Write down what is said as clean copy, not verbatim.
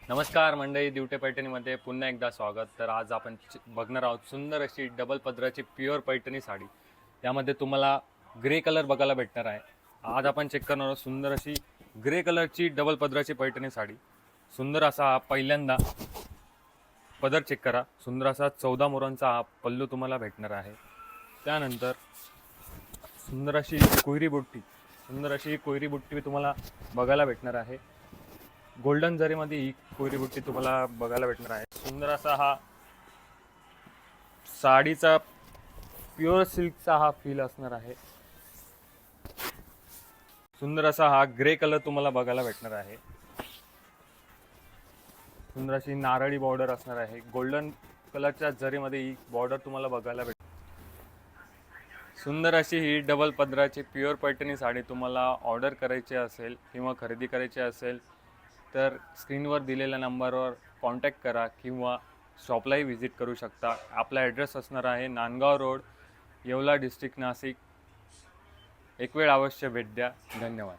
नमस्कार मंडळी, दिवटे पैठणीमध्ये पुन्हा एकदा स्वागत. तर आज आपण बघणार आहोत सुंदर अशी डबल पदराची प्युअर पैठणी साडी. त्यामध्ये तुम्हाला ग्रे कलर बघायला भेटणार आहे. आज आपण चेक करणार आहोत सुंदर अशी ग्रे कलरची डबल पदराची पैठणी साडी. सुंदर असा हा पहिल्यांदा पदर चेक करा. सुंदर असा 14 मोरांचा हा पल्लू तुम्हाला भेटणार आहे. त्यानंतर सुंदर अशी कोयरी बुट्टी तुम्हाला बघायला भेटणार आहे. गोल्डन जरीमध्ये ही कोयरी बुट्टी तुम्हाला बघायला भेटणार आहे. सुंदर असा हा साडीचा प्युअर सिल्कचा हा फील असणार आहे. सुंदर असा हा ग्रे कलर तुम्हाला बघायला भेटणार आहे. सुंदर अशी नारळी बॉर्डर असणार आहे. गोल्डन कलरच्या जरीमध्ये ही बॉर्डर तुम्हाला बघायला भेट. सुंदर अशी ही डबल पदराची प्युअर पैठणी साडी तुम्हाला ऑर्डर करायची असेल किंवा खरेदी करायची असेल तर स्क्रीनवर दिलेल्या नंबरवर कॉन्टॅक्ट करा किंवा शॉपलाही व्हिजिट करू शकता. आपला ॲड्रेस असणार आहे नांदगाव रोड, येवला डिस्ट्रिक्ट, नाशिक. एक वेळ अवश्य भेट द्या. धन्यवाद.